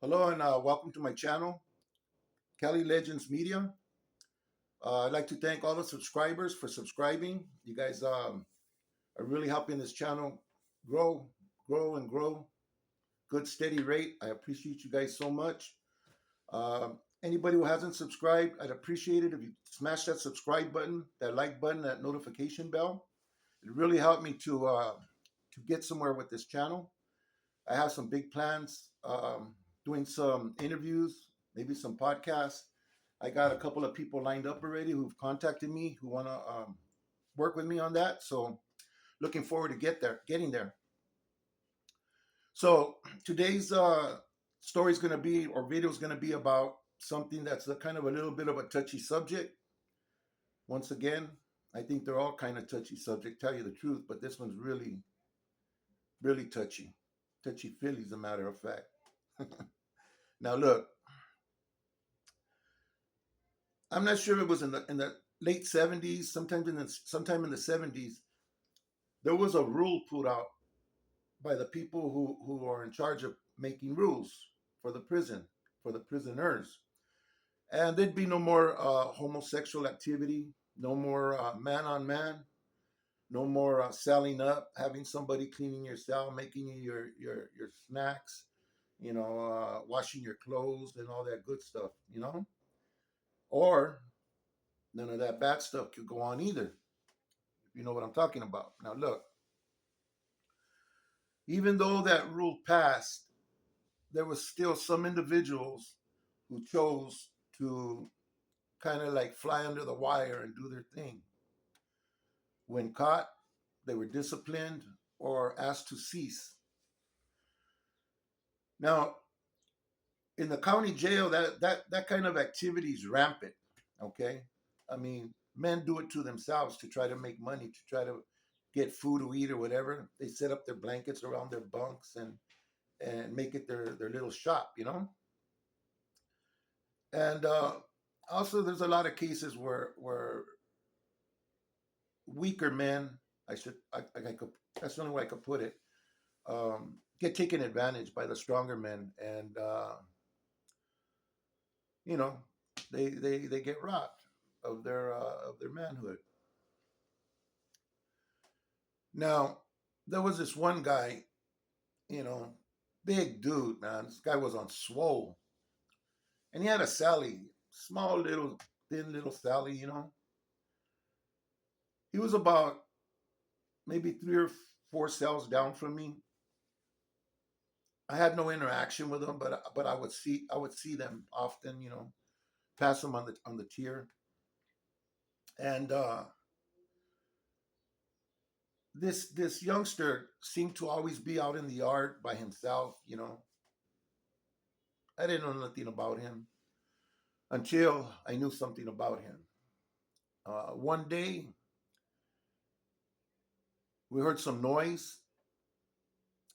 Hello and welcome to my channel, Kelly Legends Media. I'd like to thank all the subscribers for subscribing. You guys are really helping this channel grow, and grow. Good steady rate. I appreciate you guys so much. Anybody who hasn't subscribed, I'd appreciate it if you smash that subscribe button, that like button, that notification bell. It really helped me to get somewhere with this channel. I have some big plans, doing some interviews, maybe some podcasts. I got a couple of people lined up already who've contacted me who want to work with me on that. So looking forward to getting there. So today's story is going to be, or video is going to be about something that's a kind of a little bit of a touchy subject. Once again, I think they're all kind of touchy subject, tell you the truth, but this one's really, really touchy. Touchy feely, as a matter of fact. Now look, I'm not sure if it was in the late 70s, sometime in the 70s. There was a rule put out by the people who are in charge of making rules for the prison, for the prisoners, and there'd be no more homosexual activity, no more man on man, no more selling up, having somebody cleaning your cell, making you your snacks, washing your clothes and all that good stuff, or none of that bad stuff could go on either. If you know what I'm talking about. Now, look, even though that rule passed, there was still some individuals who chose to kind of like fly under the wire and do their thing. When caught, they were disciplined or asked to cease. Now, in the county jail, that kind of activity is rampant. Okay, I mean, men do it to themselves to try to make money, to try to get food to eat or whatever. They set up their blankets around their bunks and make it their little shop, And also, there's a lot of cases where weaker men, I could, that's the only way I could put it, get taken advantage by the stronger men, and you know, they get robbed of their manhood. Now, there was this one guy, you know, big dude, man. This guy was on swole, and he had a Sally, small little, thin little Sally, He was about maybe 3 or 4 cells down from me. I had no interaction with them, but I would see them often, pass them on the tier, and this youngster seemed to always be out in the yard by himself. I didn't know nothing about him until I knew something about him. One day we heard some noise,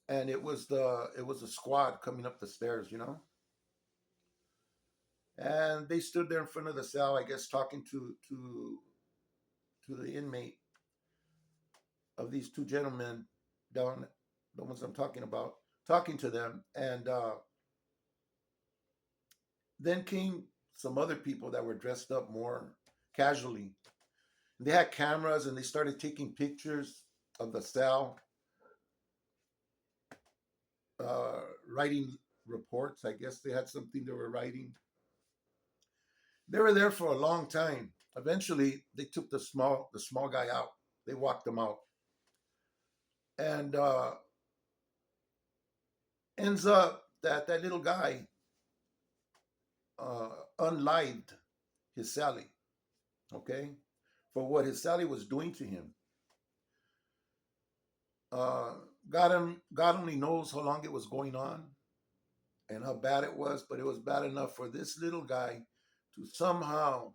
and it was a squad coming up the stairs, and they stood there in front of the cell, I guess, talking to the inmate of these two gentlemen down, the ones I'm talking about, talking to them, and then came some other people that were dressed up more casually. They had cameras and they started taking pictures of the cell, writing reports. I guess they had something they were writing. They were there for a long time. Eventually, they took the small guy out. They walked him out, and ends up that that little guy unlived his Sally. Okay, for what his Sally was doing to him. Uh, God only knows how long it was going on and how bad it was, but it was bad enough for this little guy to somehow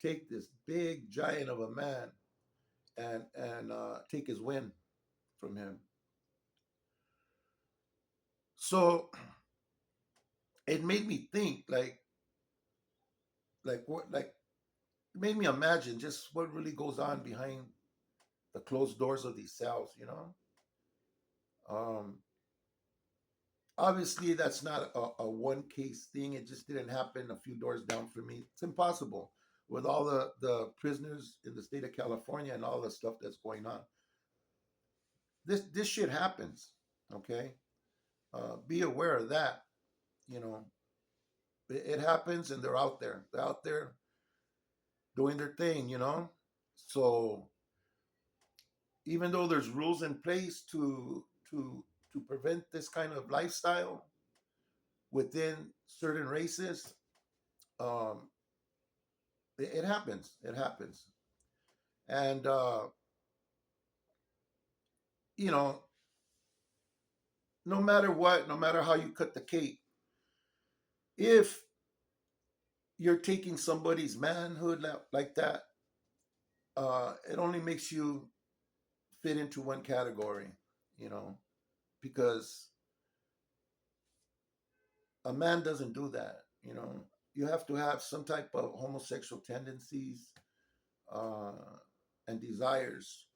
take this big giant of a man and take his wind from him. So it made me think, like it made me imagine just what really goes on behind the closed doors of these cells. Um, Obviously, that's not a one case thing. It just didn't happen a few doors down from me. It's impossible with all the prisoners in the state of California and all the stuff that's going on. This shit happens. Okay, be aware of that. You know, it happens, and they're out there. They're out there doing their thing. So even though there's rules in place to prevent this kind of lifestyle within certain races, um, it happens. It happens, and you know, no matter what, no matter how you cut the cake, if you're taking somebody's manhood like that, it only makes you fit into one category, you know, because a man doesn't do that. You have to have some type of homosexual tendencies uh, and desires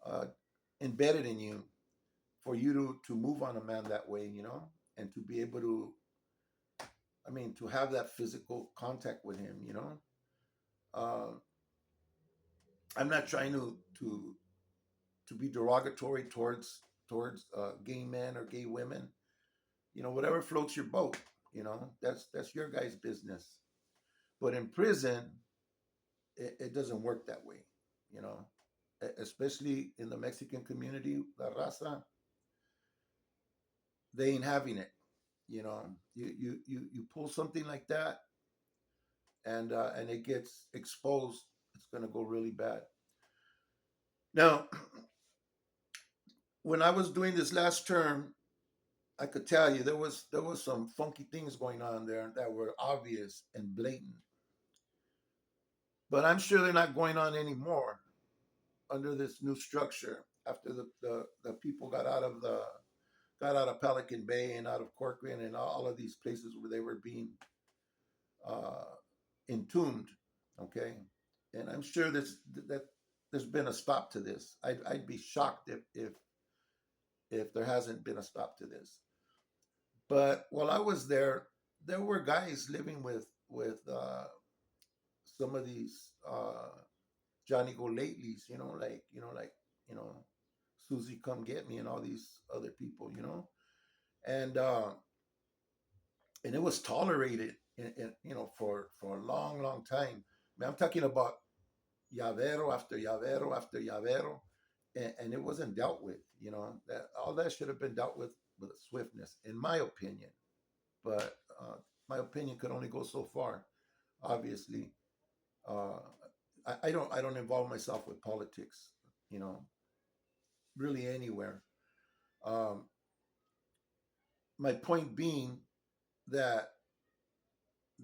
uh, embedded in you for you to move on a man that way, and to be able to, I mean, to have that physical contact with him. Uh, I'm not trying to be derogatory towards gay men or gay women. Whatever floats your boat. That's your guys' business. But in prison, it doesn't work that way. You know, Especially in the Mexican community, La Raza, they ain't having it. You pull something like that, and it gets exposed. It's gonna go really bad. Now, when I was doing this last term, I could tell you there was some funky things going on there that were obvious and blatant. But I'm sure they're not going on anymore under this new structure after the people got out of Pelican Bay and out of Corcoran and all of these places where they were being uh, entombed. Okay, and I'm sure that there's been a stop to this. I'd be shocked if there hasn't been a stop to this. But while I was there were guys living with some of these Johnny Go Latelys, you know Susie Come Get Me and all these other people, and and it was tolerated, for a long, long time. I mean, I'm talking about llavero after llavero after llavero, and it wasn't dealt with. That all that should have been dealt with swiftness, in my opinion. But my opinion could only go so far. Obviously, uh, I don't involve myself with politics. You know, really anywhere. Um, my point being that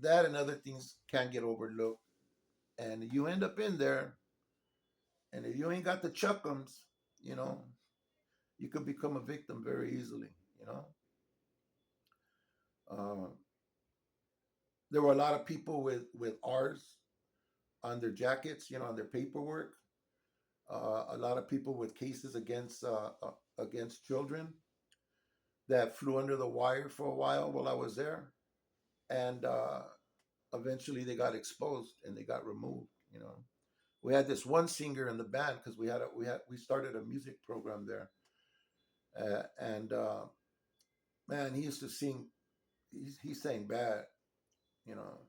that and other things can get overlooked, and you end up in there, and if you ain't got the chuckums, you know, you could become a victim very easily. You know, uh, there were a lot of people with R's on their jackets, on their paperwork. A lot of people with cases against children that flew under the wire for a while I was there, and eventually they got exposed and they got removed. We had this one singer in the band because we started a music program there, and man, he used to sing. He sang bad, you know,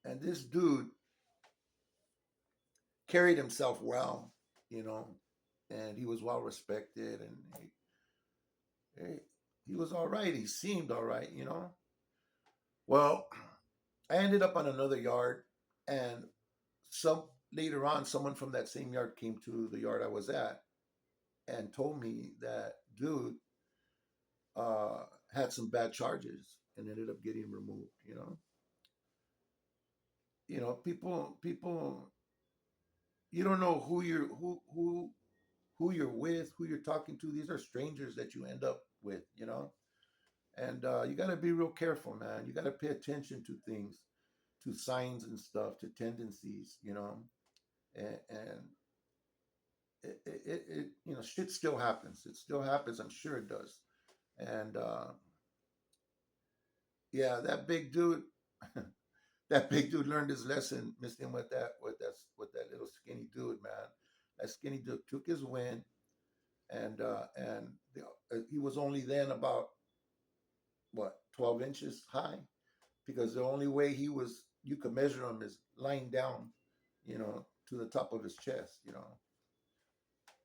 and this dude carried himself well, you know, and he was well respected, and he was all right. He seemed all right. Well, I ended up on another yard, and some later on, someone from that same yard came to the yard I was at and told me that dude had some bad charges and ended up getting removed. People, you don't know who you're with, who you're talking to. These are strangers that you end up with. And you got to be real careful, man. You got to pay attention to things, to signs and stuff, to tendencies. And shit still happens. It still happens. I'm sure it does. And yeah, that big dude, that big dude learned his lesson, missed him with that little skinny dude, man. That skinny dude took his win, and he was only then about what 12 inches high, because the only way you could measure him is lying down, to the top of his chest.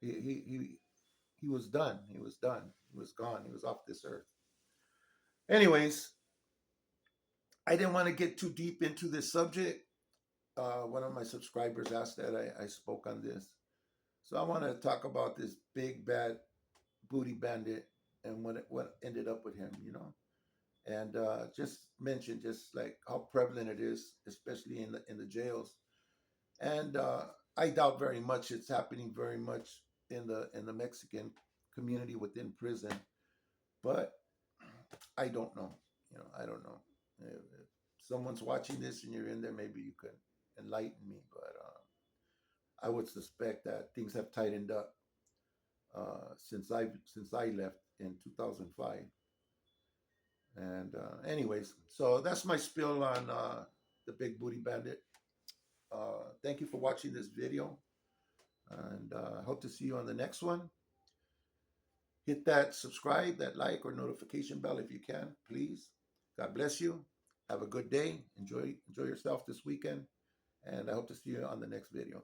He was done. He was done. He was gone. He was off this earth. Anyways, I didn't want to get too deep into this subject. One of my subscribers asked that I spoke on this. So I want to talk about this big bad booty bandit and what ended up with him. And just mention just like how prevalent it is, especially in the jails. And I doubt very much it's happening very much in the Mexican community within prison, but I don't know. I don't know. If someone's watching this and you're in there, maybe you can enlighten me. But I would suspect that things have tightened up since I left in 2005. And anyways, so that's my spill on the Big Booty Bandit. Thank you for watching this video, and hope to see you on the next one. Hit that subscribe, that like, or notification bell if you can, please. God bless you. Have a good day. Enjoy yourself this weekend, and I hope to see you on the next video.